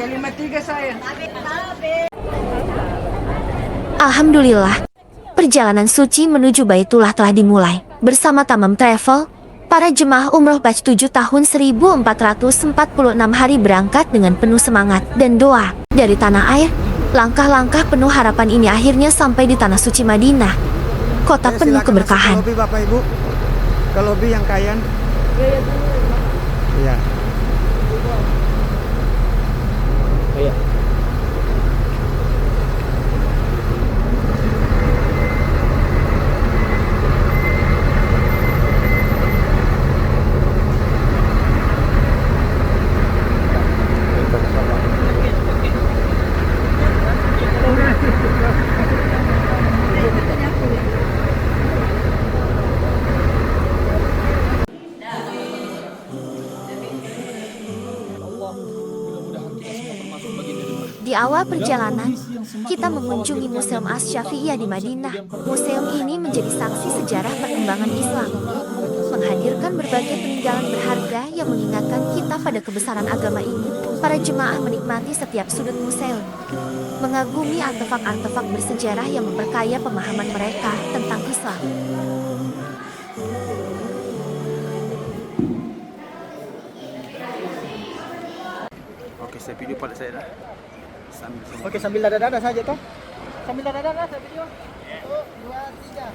353 saya. Alhamdulillah, perjalanan suci menuju Baitullah telah dimulai. Bersama Tamam Travel, para jemaah umroh batch 7 tahun 1446 hari berangkat dengan penuh semangat dan doa. Dari tanah air, langkah-langkah penuh harapan ini akhirnya sampai di tanah suci Madinah, kota penuh keberkahan. Ke lobi, Bapak Ibu. Ke lobi yang kayan. Iya. Iya. Di awal perjalanan, kita mengunjungi Museum Asy-Syafi'iyah di Madinah. Museum ini menjadi saksi sejarah perkembangan Islam, menghadirkan berbagai peninggalan berharga yang mengingatkan kita pada kebesaran agama ini. Para jemaah menikmati setiap sudut museum, mengagumi artefak-artefak bersejarah yang memperkaya pemahaman mereka tentang Islam. Oke, saya video pada saya dah. Oke, sambil dada-dada saja toh. Sambil dada-dada saya video. 1, 2, 3.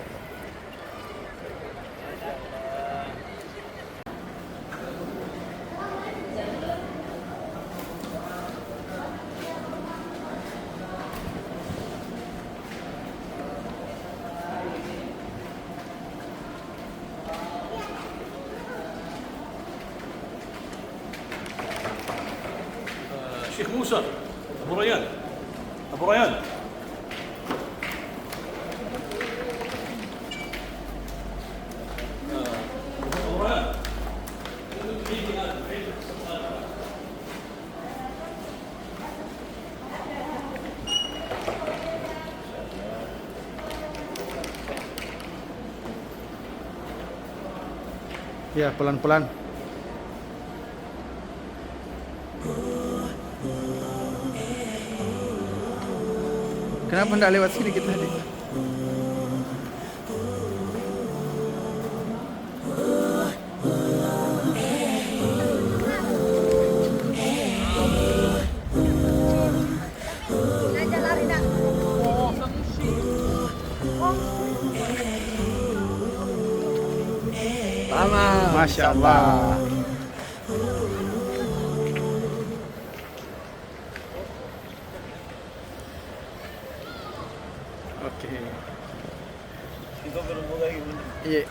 Syekh Musa, Abu Rayyan. Abu Rayyan. Ya, pelan-pelan. Kenapa enggak lewat sini kita tadi? Masya Allah. Oke. Kita berumur lagi. Iya.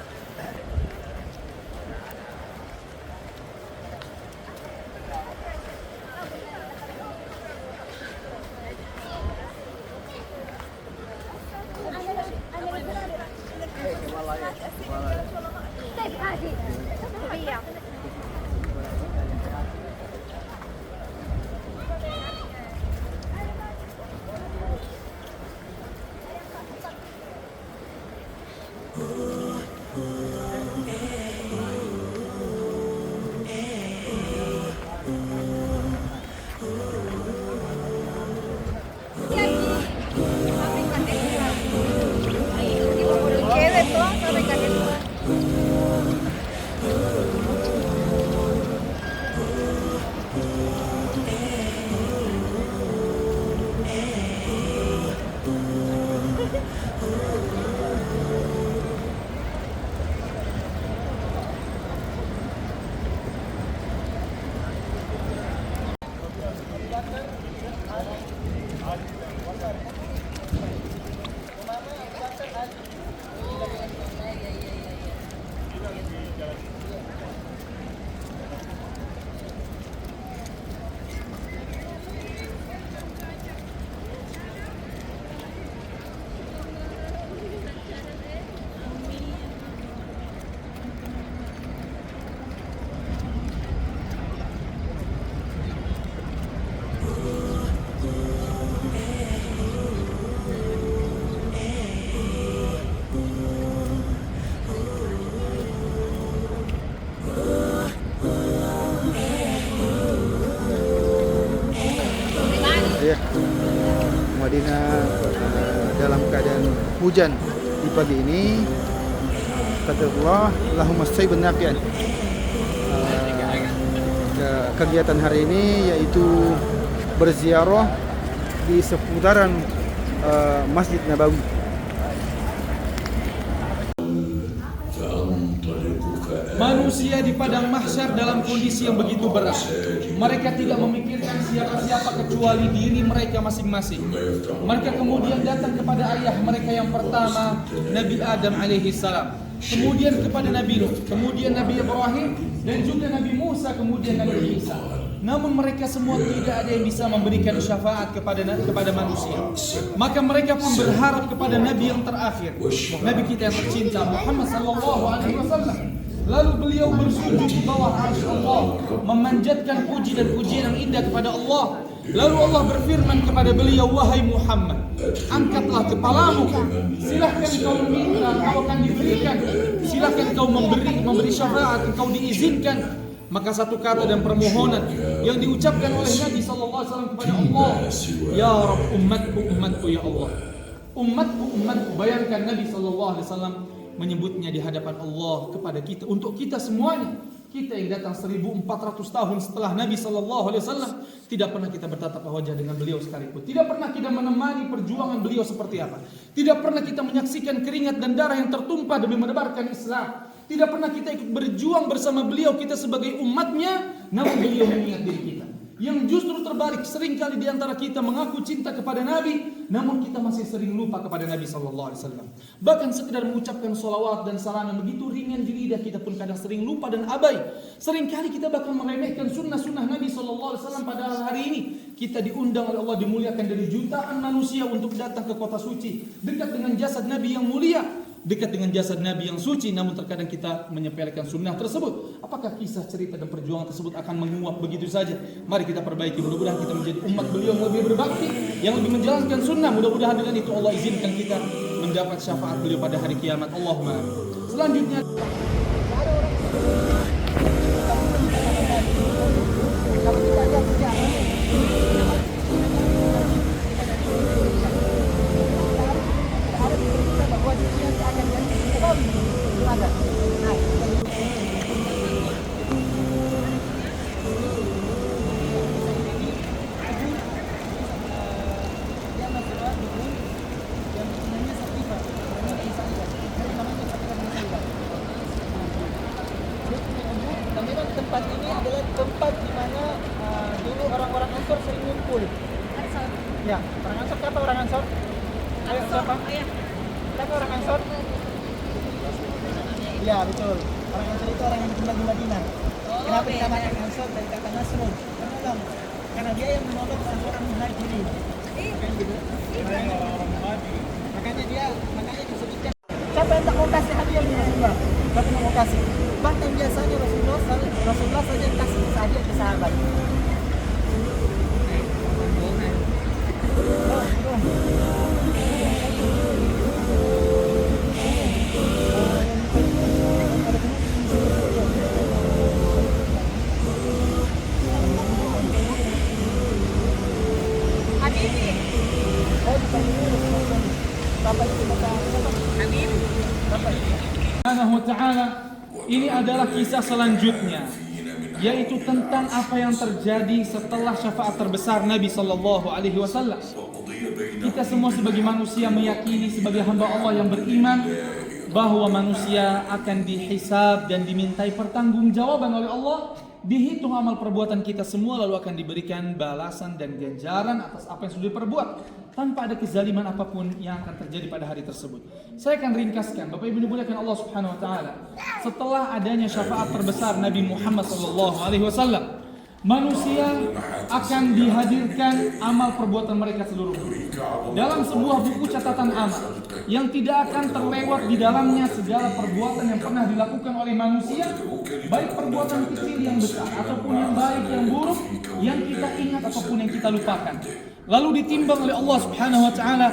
ya. Madinah dalam keadaan hujan di pagi ini. Kata Allah, Allahumma sayyiban nafi'an. Kegiatan hari ini yaitu berziarah di seputaran Masjid Nabawi. Manusia di padang mahsyar dalam kondisi yang begitu berat. Mereka tidak memikirkan siapa-siapa kecuali diri mereka masing-masing. Mereka kemudian datang kepada ayah mereka yang pertama, Nabi Adam alaihi salam. Kemudian kepada Nabi Nuh, kemudian Nabi Ibrahim, dan juga Nabi Musa, kemudian Nabi Isa. Namun mereka semua tidak ada yang bisa memberikan syafaat kepada manusia. Maka mereka pun berharap kepada Nabi yang terakhir, Nabi kita yang tercinta Muhammad sallallahu alaihi wasallam. Lalu beliau bersujud di bawah arsy Allah, memanjatkan puji dan pujian yang indah kepada Allah. Lalu Allah berfirman kepada beliau, wahai Muhammad, angkatlah kepalamu. Silahkan kau meminta, kau akan diberikan. Silahkan kau memberi syafaat, engkau diizinkan. Maka satu kata dan permohonan yang diucapkan oleh Nabi SAW kepada Allah, ya Rabb, umatku ya Allah. Umatku. Bayangkan Nabi SAW menyebutnya di hadapan Allah kepada kita, untuk kita semuanya. Kita yang datang 1400 tahun setelah Nabi SAW, tidak pernah kita bertatap wajah dengan beliau sekalipun. Tidak pernah kita menemani perjuangan beliau seperti apa. Tidak pernah kita menyaksikan keringat dan darah yang tertumpah demi menebarkan Islam. Tidak pernah kita ikut berjuang bersama beliau, kita sebagai umatnya. Namun beliau mengingat diri kita. Yang justru terbalik, seringkali di antara kita mengaku cinta kepada Nabi, namun kita masih sering lupa kepada Nabi SAW. Bahkan sekedar mengucapkan sholawat dan salam yang begitu ringan di lidah, kita pun kadang sering lupa dan abai. Seringkali kita bahkan meremehkan sunnah-sunnah Nabi SAW. Padahal hari ini kita diundang oleh Allah, dimuliakan dari jutaan manusia untuk datang ke kota suci, dekat dengan jasad Nabi yang mulia, dekat dengan jasad Nabi yang suci. Namun terkadang kita menyepelekan sunnah tersebut. Apakah kisah, cerita dan perjuangan tersebut akan menguap begitu saja? Mari kita perbaiki, mudah-mudahan kita menjadi umat beliau yang lebih berbakti, yang lebih menjalankan sunnah. Mudah-mudahan dengan itu Allah izinkan kita mendapat syafaat beliau pada hari kiamat. Allahumma. Selanjutnya, tempat ini adalah tempat di mana dulu orang-orang Ansor sering ngumpul. Ansor. Ya, orang Ansor siapa orang Ansor? Ayo, siapa? Siapa orang Ansor? Ya, betul. Orang Ansor itu orang yang tinggal di Madinah. Kenapa dinamakan Ansor dari kata Nasrun? Karena dia yang menolong orang-orang Muhajirin. Kan gitu. Makanya disebutkan. Siapa yang tak mau kasih hadiah di Rasulullah? Siapa yang mau kasih? Bahkan biasanya Rasulullah saja kasih hadiah ke sahabat. Subhanahu wa ta'ala, ini adalah kisah selanjutnya, yaitu tentang apa yang terjadi setelah syafaat terbesar Nabi sallallahu alaihi wasallam. Kita semua sebagai manusia meyakini, sebagai hamba Allah yang beriman, bahwa manusia akan dihisab dan dimintai pertanggungjawaban oleh Allah. Dihitung amal perbuatan kita semua, lalu akan diberikan balasan dan ganjaran atas apa yang sudah diperbuat, tanpa ada kezaliman apapun yang akan terjadi pada hari tersebut. Saya akan ringkaskan, Bapak Ibu dimuliakan Allah Subhanahu wa taala. Setelah adanya syafaat terbesar Nabi Muhammad sallallahu alaihi wasallam, manusia akan dihadirkan amal perbuatan mereka seluruhnya dalam sebuah buku catatan amal yang tidak akan terlewat di dalamnya segala perbuatan yang pernah dilakukan oleh manusia, baik perbuatan kecil yang besar ataupun yang baik yang buruk, yang kita ingat ataupun yang kita lupakan. Lalu ditimbang oleh Allah Subhanahu wa taala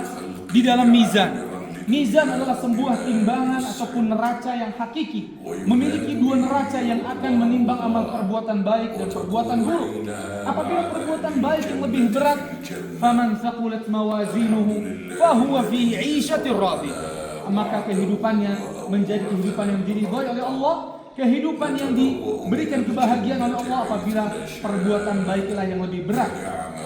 di dalam mizan. Mizan adalah sebuah timbangan ataupun neraca yang hakiki, memiliki dua neraca yang akan menimbang amal perbuatan baik dan perbuatan buruk. Apabila perbuatan baik yang lebih berat, faman thaqulat mawazinuhu fahuwa fi 'ishatir radiyah, maka kehidupannya menjadi kehidupan yang diridhai oleh Allah, kehidupan yang diberikan kebahagiaan oleh Allah apabila perbuatan baiklah yang lebih berat.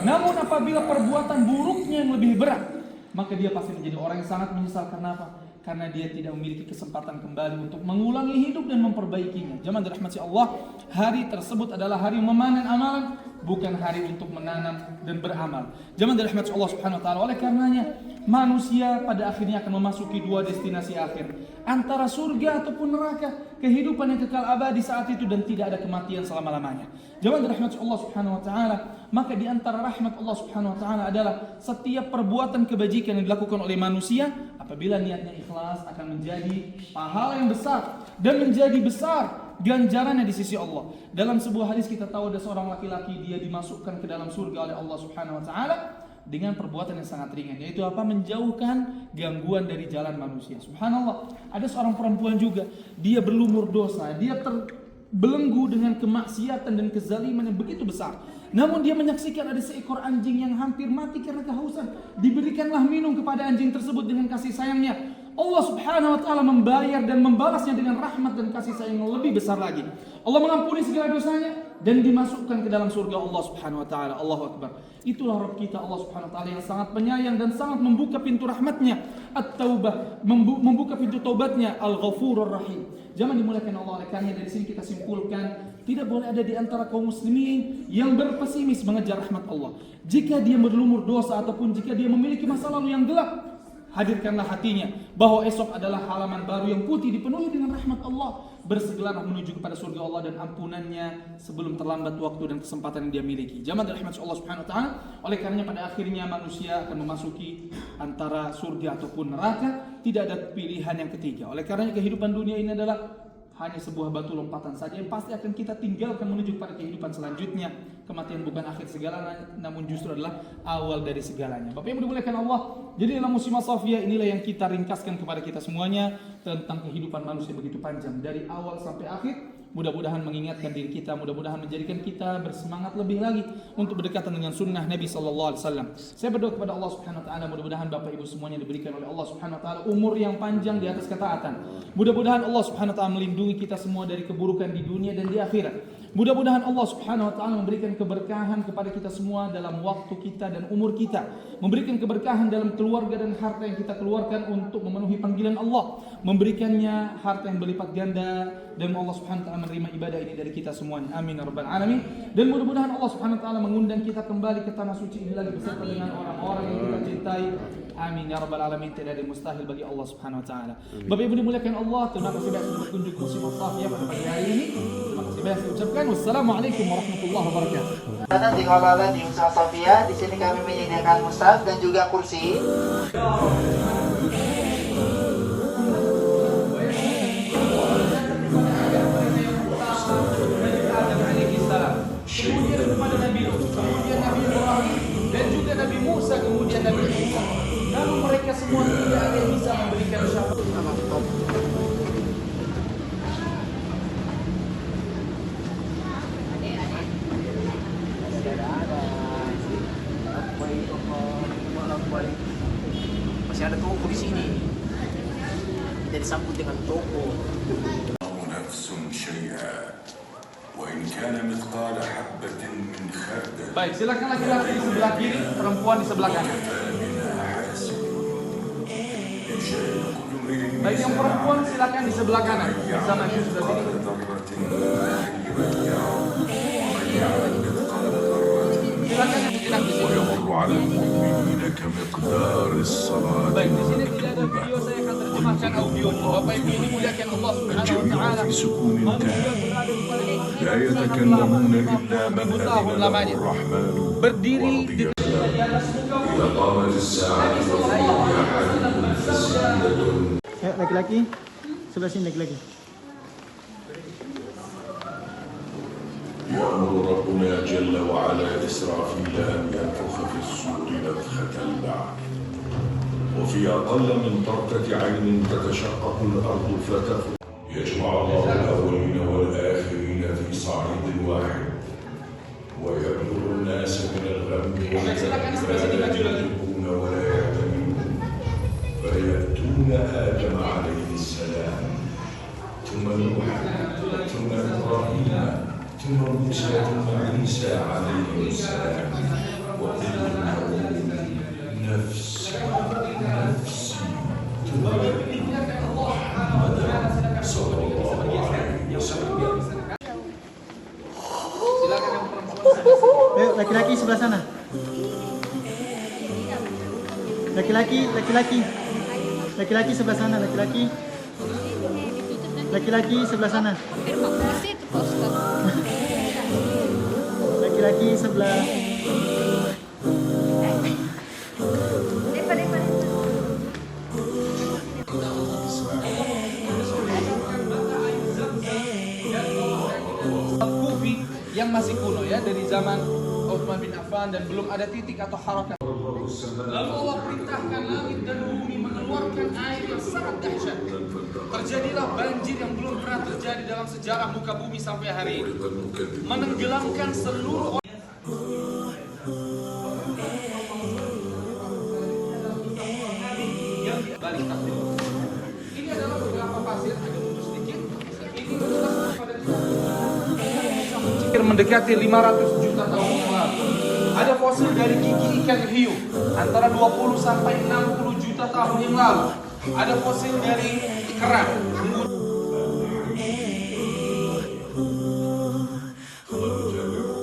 Namun apabila perbuatan buruknya yang lebih berat, maka dia pasti menjadi orang yang sangat menyesal. Kenapa? Karena dia tidak memiliki kesempatan kembali untuk mengulangi hidup dan memperbaikinya. Jemaah dirahmati Allah, hari tersebut adalah hari memanen amalan, bukan hari untuk menanam dan beramal. Jemaah dirahmati Allah Subhanahu wa taala. Oleh karenanya, manusia pada akhirnya akan memasuki dua destinasi akhir, antara surga ataupun neraka, kehidupan yang kekal abadi saat itu dan tidak ada kematian selama-lamanya. Jemaah dirahmati Allah Subhanahu wa taala, maka di antara rahmat Allah Subhanahu wa taala adalah setiap perbuatan kebajikan yang dilakukan oleh manusia, apabila niatnya ikhlas, akan menjadi pahala yang besar dan menjadi besar ganjarannya di sisi Allah. Dalam sebuah hadis kita tahu ada seorang laki-laki, dia dimasukkan ke dalam surga oleh Allah Subhanahu wa taala dengan perbuatan yang sangat ringan, yaitu apa? Menjauhkan gangguan dari jalan manusia. Subhanallah, ada seorang perempuan juga, dia berlumur dosa, dia terbelenggu dengan kemaksiatan dan kezaliman yang begitu besar. Namun dia menyaksikan ada seekor anjing yang hampir mati karena kehausan. Diberikanlah minum kepada anjing tersebut dengan kasih sayangnya. Allah Subhanahu wa taala membayar dan membalasnya dengan rahmat dan kasih sayang yang lebih besar lagi. Allah mengampuni segala dosanya dan dimasukkan ke dalam surga Allah Subhanahu wa taala. Allahu akbar. Itulah Rabb kita Allah Subhanahu wa taala yang sangat penyayang dan sangat membuka pintu rahmatnya, At-Taubah, membuka pintu taubatnya, Al-Ghafurur Rahim. Jangan dimuliakan Allah. Oleh karena dari sini kita simpulkan, tidak boleh ada di antara kaum muslimin yang berpesimis mengejar rahmat Allah. Jika dia berlumur dosa ataupun jika dia memiliki masa lalu yang gelap, hadirkanlah hatinya bahwa esok adalah halaman baru yang putih dipenuhi dengan rahmat Allah. Bersegeralah menuju kepada surga Allah dan ampunannya sebelum terlambat waktu dan kesempatan yang dia miliki. Jamaah dirahmati Allah Subhanahu wa taala. Oleh karenanya pada akhirnya manusia akan memasuki antara surga ataupun neraka, tidak ada pilihan yang ketiga. Oleh karenanya kehidupan dunia ini adalah hanya sebuah batu lompatan saja yang pasti akan kita tinggalkan menuju pada kehidupan selanjutnya. Kematian bukan akhir segalanya, namun justru adalah awal dari segalanya. Bapak yang dimuliakan Allah, jadi dalam Muslimah Shafiyah inilah yang kita ringkaskan kepada kita semuanya tentang kehidupan manusia begitu panjang dari awal sampai akhir. Mudah-mudahan mengingatkan diri kita, mudah-mudahan menjadikan kita bersemangat lebih lagi untuk berdekatan dengan sunnah Nabi sallallahu alaihi wasallam. Saya berdoa kepada Allah Subhanahu wa taala, mudah-mudahan Bapak Ibu semuanya diberikan oleh Allah Subhanahu wa taala umur yang panjang di atas ketaatan. Mudah-mudahan Allah Subhanahu wa taala melindungi kita semua dari keburukan di dunia dan di akhirat. Mudah-mudahan Allah Subhanahu wa taala memberikan keberkahan kepada kita semua dalam waktu kita dan umur kita, memberikan keberkahan dalam keluarga dan harta yang kita keluarkan untuk memenuhi panggilan Allah, memberikannya harta yang berlipat ganda, dan Allah Subhanahu wa taala menerima ibadah ini dari kita semuanya. Amin ya rabbal alamin. Dan mudah-mudahan Allah Subhanahu wa taala mengundang kita kembali ke tanah suci ini lagi beserta dengan orang-orang yang kita cintai. Amin ya rabbal alamin. Tidak ada yang mustahil bagi Allah Subhanahu wa taala. Bapak Ibu dimuliakan Allah, terima kasih banyak sudah berkunjung ke Muslimah Shafiyah pada pagi hari ini. Terima kasih banyak saya ucapkan. Wassalamualaikum warahmatullahi wabarakatuh. Di Halala di Muslimah Shafiyah, di sini kami menyediakan mushaf dan juga kursi. Kemudian kepada Nabi Nuh, kemudian Nabi Ibrahim, dan juga Nabi Musa, kemudian Nabi Isa. Namun mereka semua tidak ada yang bisa memberikan syafaat. Masih ada toko di sini. Tidak disambut dengan toko. Baik, silakan laki-laki di sebelah kiri, perempuan di sebelah kanan. Baik, yang perempuan silakan di sebelah kanan. Sama di sebelah sini. Silakan di sini. Baik, di sini tidak ada video, saya akan terjemahkan audio. Bapak Ibu ini muliakan Allah Subhanahu wa taala. لا يتكلمون إلا من أذن له الرحمن berdiri di atas muka إذا قامت الساعة وفي أحدكم فسيلة. Laki-laki sebelah sini laki-laki. يأمر ربنا جل وعلا إسرافيل أن ينفخ في الصور نفخة البعث وفي أقل من طرفة عين تتشقق الأرض فتخرج. يجمع الله الأولين والآخرين في صعيد واحد ويبلغ الناس من الغم لا يدركون ولا يعتمدون فيأتون آدم عليه السلام ثم نوح ثم إبراهيم ثم موسى ثم عيسى عليه السلام وكلهم يقول نفسي نفسي ثم محمد صلى الله عليه وسلم. Ayo, laki-laki sebelah sana. Laki-laki sebelah sana, laki-laki. Laki-laki sebelah sana. Laki-laki sebelah. Kufi yang masih kuno ya, dari zaman Utsman bin Affan, dan belum ada titik atau harakat. Lalu Allah perintahkan langit dan bumi mengeluarkan air yang sangat dahsyat. Terjadilah banjir yang belum pernah terjadi dalam sejarah muka bumi sampai hari ini, menenggelamkan seluruh orang. Yang balik takdir. Ini adalah beberapa pasir, agak mundur sedikit. Ini menjelaskan pada mendekati 500 juta tahun yang lalu. Ada fosil dari gigi ikan hiu antara 20 sampai 60 juta tahun yang lalu. Ada fosil dari kerang.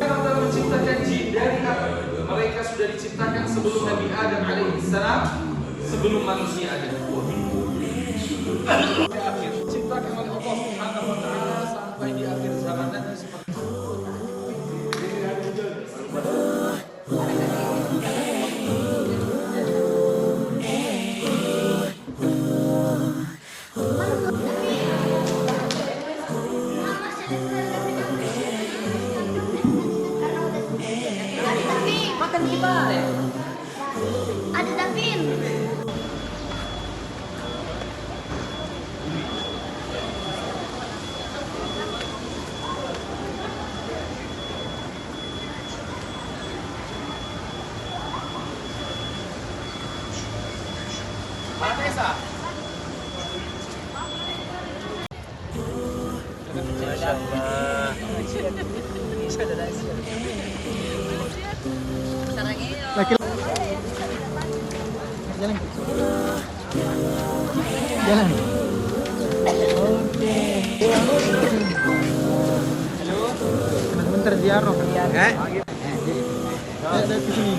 Allah menciptakan jin dari apa? Mereka sudah diciptakan sebelum Nabi Adam alaihissalam, sebelum manusia ada. Sampai akhir diciptakan oleh Allah Subhanahu wa taala sampai di akhir zaman nanti seperti makan gimana ya? Ada Davin. Mana Tessa? Laki. Jalan. Jalan. Oke. Sebentar ziarah. Ada di sini.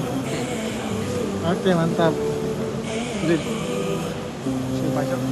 Oke, mantap. Sini pasang.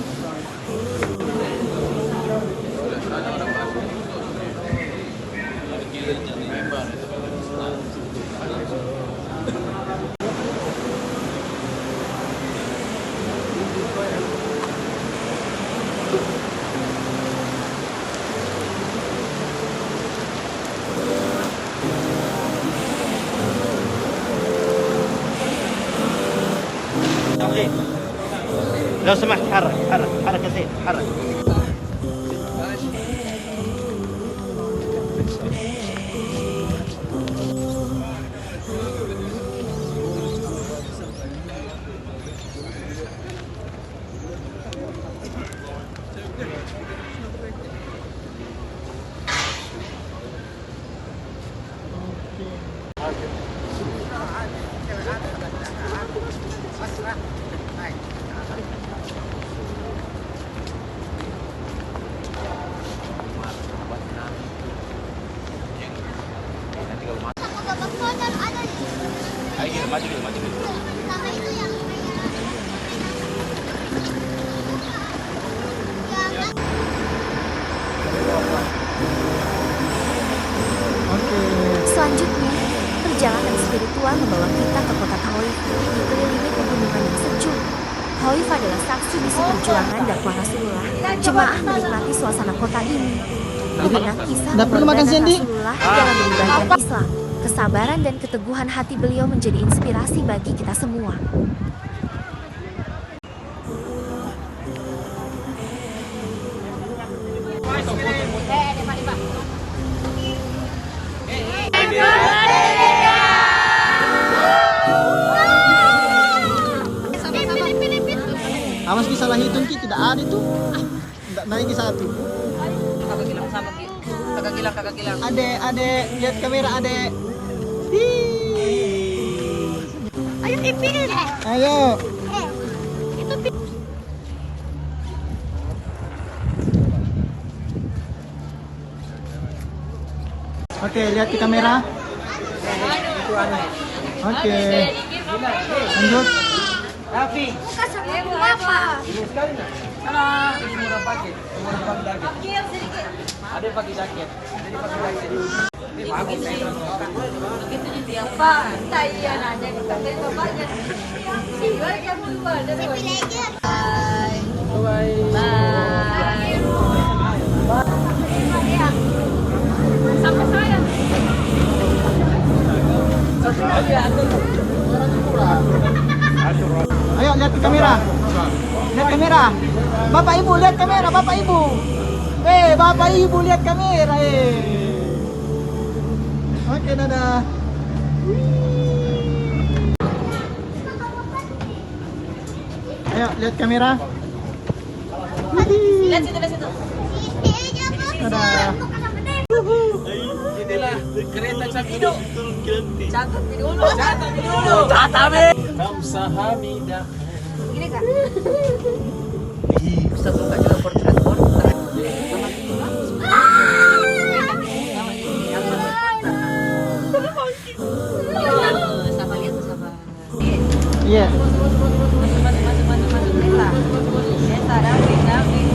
لو سمحت حرك حرك زين حرك. Maju dulu. Sama itu yang Selanjutnya, perjalanan spiritual membawa kita ke kota Taif, dikelilingi pegunungan yang sejuk. Taif adalah saksi bisu perjuangan dakwah Rasulullah. Jemaah menikmati suasana kota ini. Dikenang kisah pengorbanan Rasulullah dalam menyebarkan Islam. Kesabaran dan keteguhan hati beliau menjadi inspirasi bagi kita semua. tadi tuh nggak naik satu. Kakak Gilang sama Ki. Kakak Gilang. Ade, lihat kamera ade. Ayo ipin. Ayo. Itu Oke, lihat ke kamera. Oke. Lanjut. Raffi. bukan sama bapak. Ini murah pakai jaket. Ada yang pakai jaket. Jadi pakai jaket. Ini bagus nih. Gitu ya Pak. Saya nanya ke kakek bapaknya. Gimana kamu lupa? Pilih aja. Bye. Sama saya. Ayo lihat ke kamera. Lihat kamera. Bapak Ibu lihat kamera, Bapak Ibu. Bapak Ibu lihat kamera. Oke, dadah. Ayo lihat kamera. Lihat situ. Dadah. Inilah kereta Capido. Catat dulu. Catat Kamsa Hamidah. Gini Kak. Bisa buka juga portret. Sama lihat sama. Iya. Masuk kereta. Damping.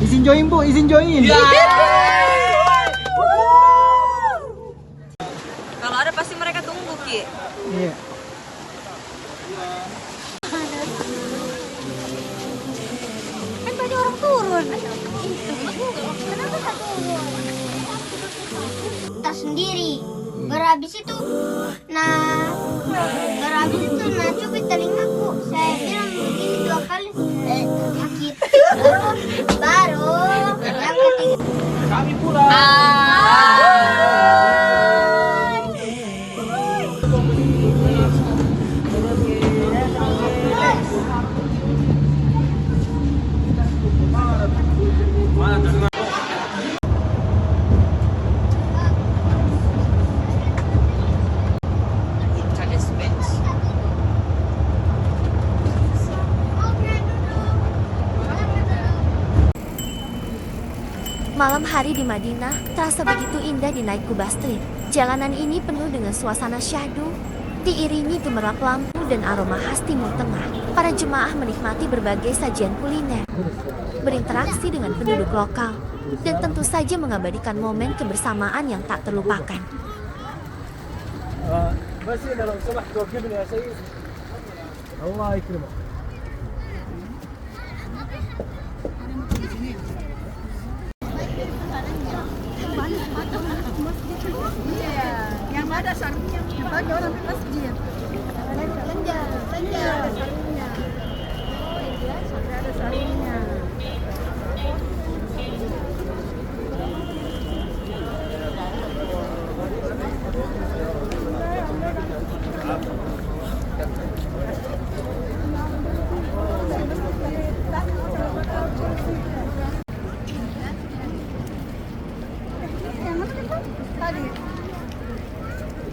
Izin join Bu, izin join. Kalau ada pasti mereka tunggu Ki. Iya. Kan tadi orang turun. Kenapa tak turun? Tas sendiri. Berhabis itu, cubit telingaku. Saya bilang begini 2 kali, sakit. Baru yang ketiga. Kami pulang. Malam hari di Madinah terasa begitu indah di Night Kuba Street. Jalanan ini penuh dengan suasana syahdu, diiringi gemerlap lampu dan aroma khas Timur Tengah. Para jemaah menikmati berbagai sajian kuliner, berinteraksi dengan penduduk lokal, dan tentu saja mengabadikan momen kebersamaan yang tak terlupakan. Masih dalam salah توقفني يا سيد. الله يكرمك. Yang ada sarungnya bagi orang masjid. Belanja. Sarungnya. Ada sarungnya.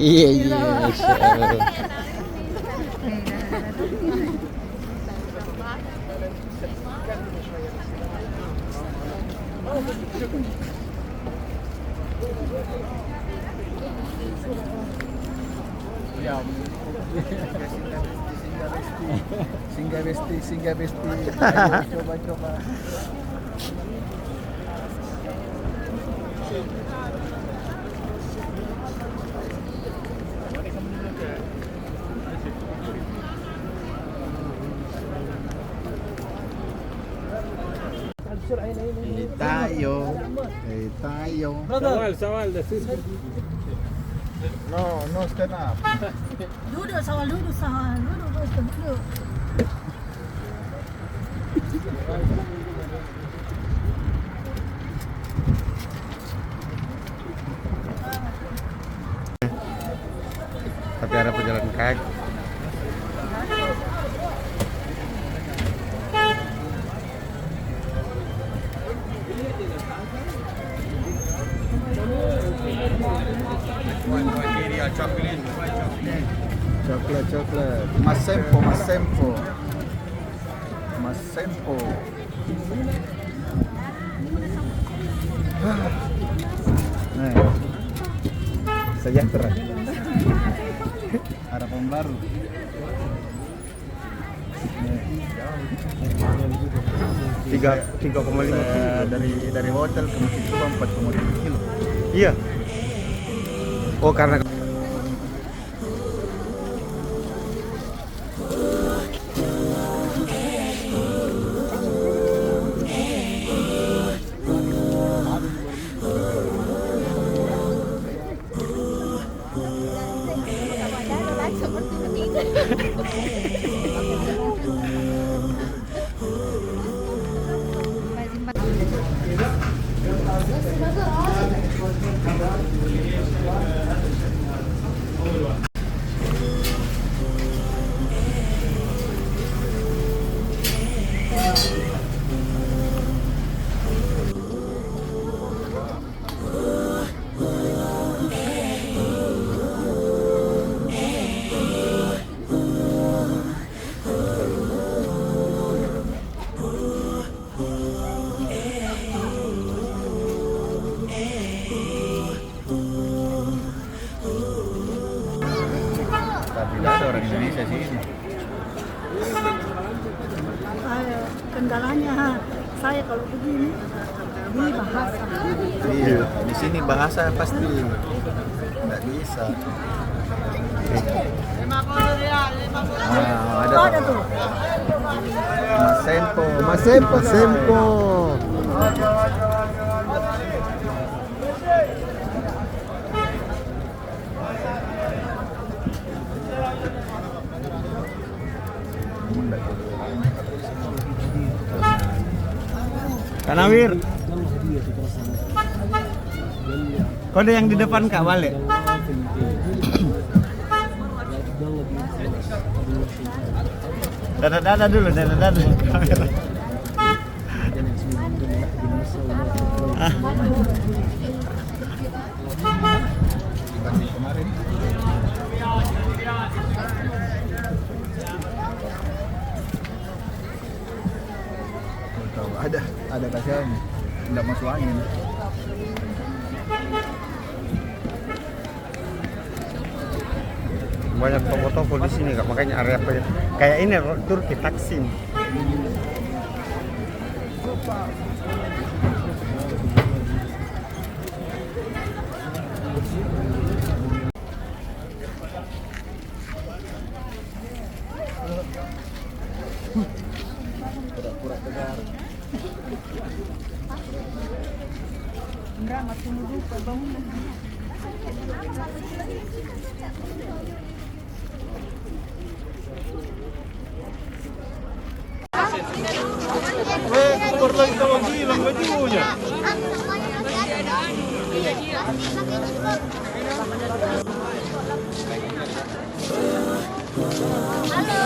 Iya. Singgah besti. Coba. Tayo. سوال No, stand up. Duduk sawal duduk. Tapi ada pejalan kaki. Coklat. Mas Sempo. Nah, sejahtera. Harapan baru. Tiga 3,5 dari hotel ke Masjid Tua 4,7 kilo. Iya. Oh karena Tidak ada orang Indonesia sih. Kendalanya saya kalau begini ini bahasa. Iya, di sini bahasa pasti nggak bisa. Nah, ada tuh. Mas Sempo. Kanawir. Kode yang di depan Kak balik. Dada dulu, dada. Ada kasihan, nggak masuk angin. Banyak toko-toko di sini Kak, makanya area kayak ini Turki Taksim. Pura-pura tegar. Enggak tunggu dulu bangunan. Keluar lagi sama hilang bajunya. Halo.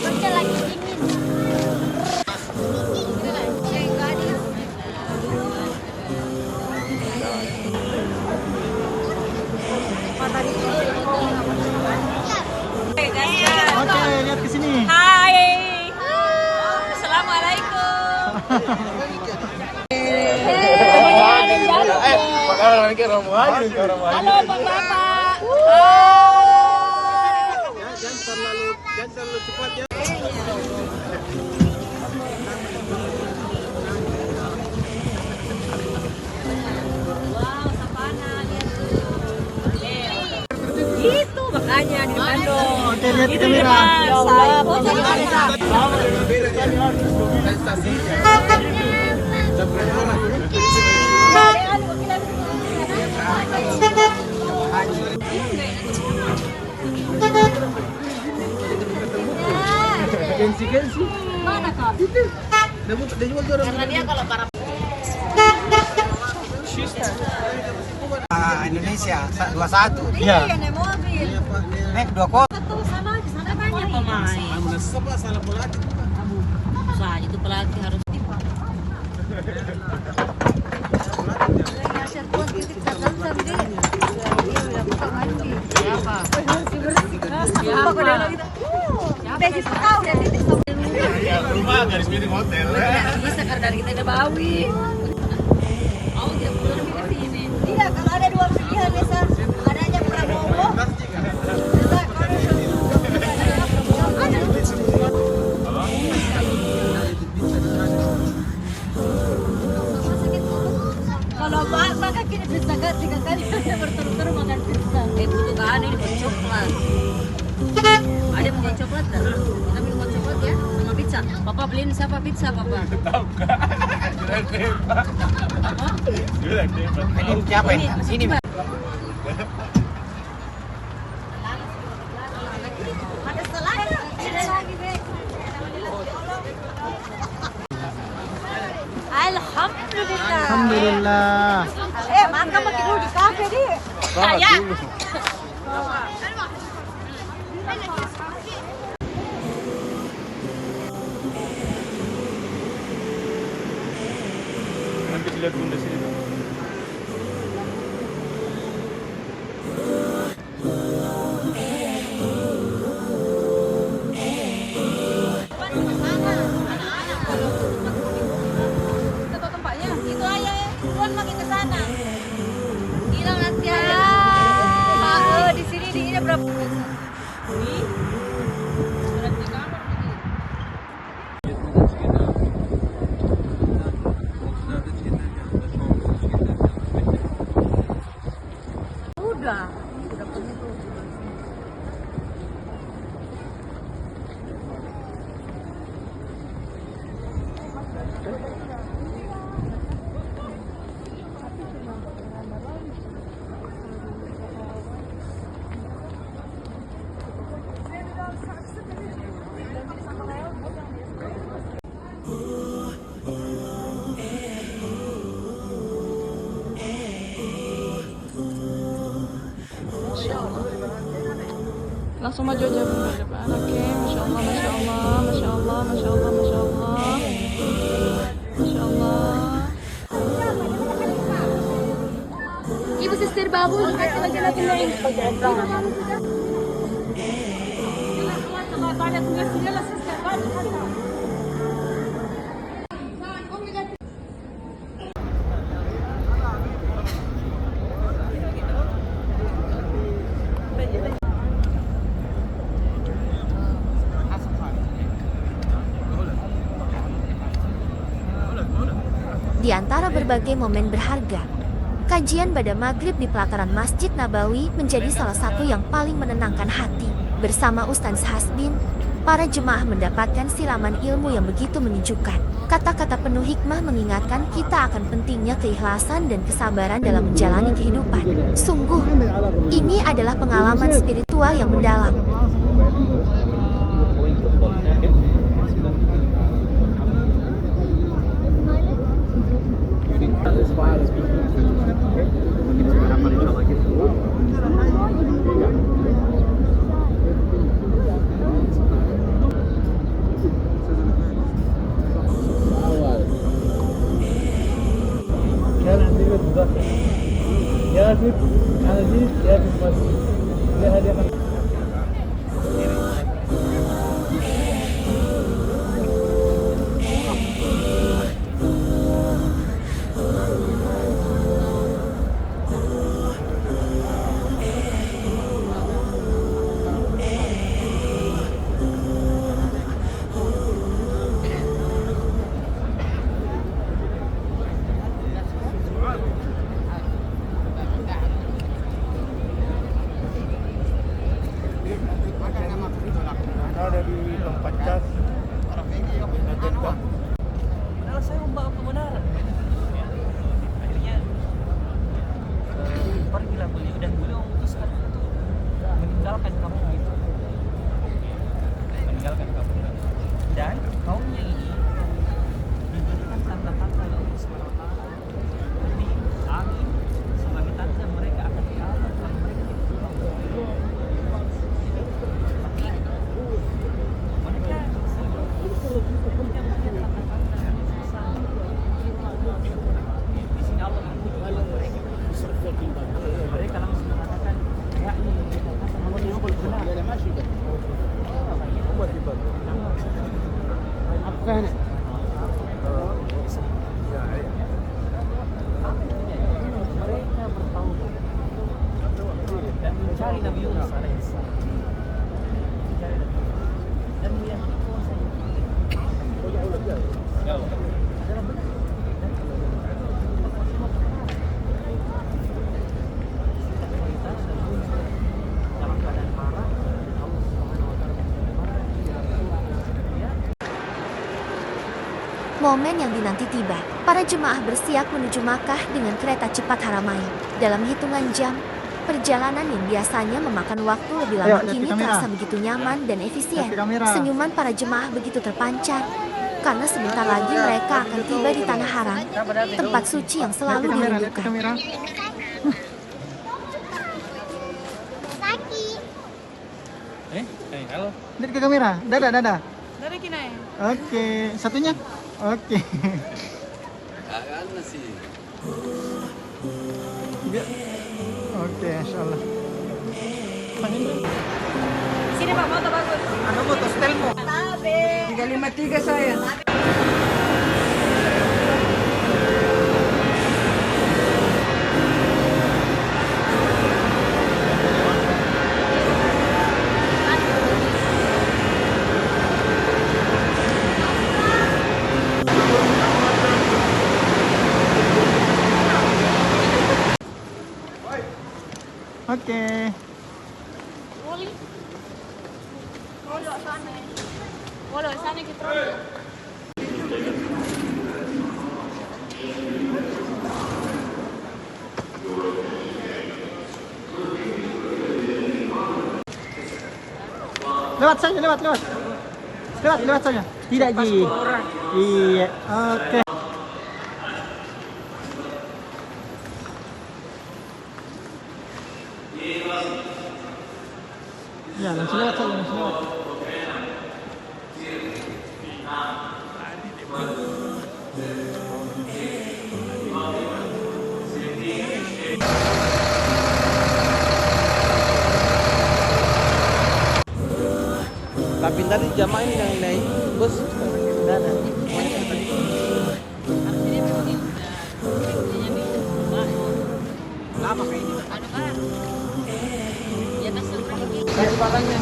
Kerja lagi dingin. Oke, lihat ke sini. Hai. Assalamualaikum. Halo Bang Bapak. Jangan terlalu cepat ya. Gitu makanya di Bandung. Oke, lihat ke kamera. Ya Allah. Gensi. Mana kak? Karena dia kalau para Indonesia 21. iya naik mobil. Nek 2 kos. Satu sana di sana banyak pemain. Salah pelatih. Usah itu pelatih harus Rumah garis miring hotel. bisa karena kita ada bawi. Oh, dia pulang di sini. Tidak, kalau ada 2 pilihan Nesa, ada aja Prabowo. Kalau maka kita bisa 3 kali berturut-turut makan pizza. Butuh kan ini buat coklat. Ada punya coklat kan? Kita minum coklat ya sama pizza. Papa beliin siapa pizza papa? Ini siapa ya? Ini. Ada salahnya. Ada lagi, Be. Alhamdulillah. Alhamdulillah. Makan makin dulu di kafe deh. Saya. Nanti dilihat bunda sini. Tahu tempatnya? Itu aja ya. Tuan makin ke sana. Hilang nanti ya. Di sini di ini berapa? Surat di kamar. Udah punya tuh. Langsung maju aja bunda depan. Oke, masya Allah, masya Allah, masya Allah, masya Allah, masya Allah, masya Allah. Ibu sister babu, kasih lagi lagi. Di antara berbagai momen berharga, kajian pada maghrib di pelataran Masjid Nabawi menjadi salah satu yang paling menenangkan hati. Bersama Ustaz Hasbin, para jemaah mendapatkan silaman ilmu yang begitu menyejukkan. Kata-kata penuh hikmah mengingatkan kita akan pentingnya keikhlasan dan kesabaran dalam menjalani kehidupan. Sungguh, ini adalah pengalaman spiritual yang mendalam. Momen yang dinanti tiba. Para jemaah bersiap menuju Makkah dengan kereta cepat Haramain. Dalam hitungan jam, perjalanan yang biasanya memakan waktu lebih lama kini terasa begitu nyaman dan efisien. Senyuman para jemaah begitu terpancar, karena sebentar lagi mereka akan tiba di Tanah Haram, tempat suci yang selalu dirindukan. Halo. Lihat ke kamera. Dadah. Dadah Kinai. Oke, satunya. Oke. Oke, insyaallah. Sini Pak, motor bagus. Ano motor Stelmo? 353 saya. Oke. Wala, sana kita. Lewat saja, lewat saja. Tidak, Ji. Iya, oke. Ya, langsung lewat saja, langsung lewat. Tapi tadi jamaah ini yang naik bus. Tidak ada. Lama kayak ini. Aduh kan. Ya kasih lagi. Kasih barangnya.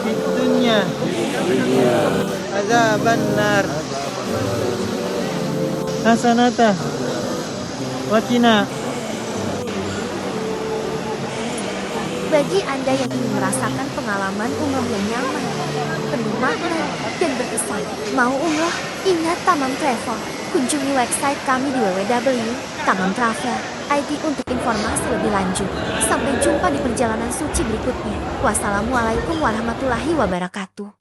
Itunya. Azaban nar. Hasanata. Wakina. Bagi Anda yang ingin merasakan pengalaman umroh yang nyaman, penuh makna, dan berkesan, mau umroh? Ingat Tamam Travel. Kunjungi website kami di www.tamamtravel.id untuk informasi lebih lanjut. Sampai jumpa di perjalanan suci berikutnya. Wassalamualaikum warahmatullahi wabarakatuh.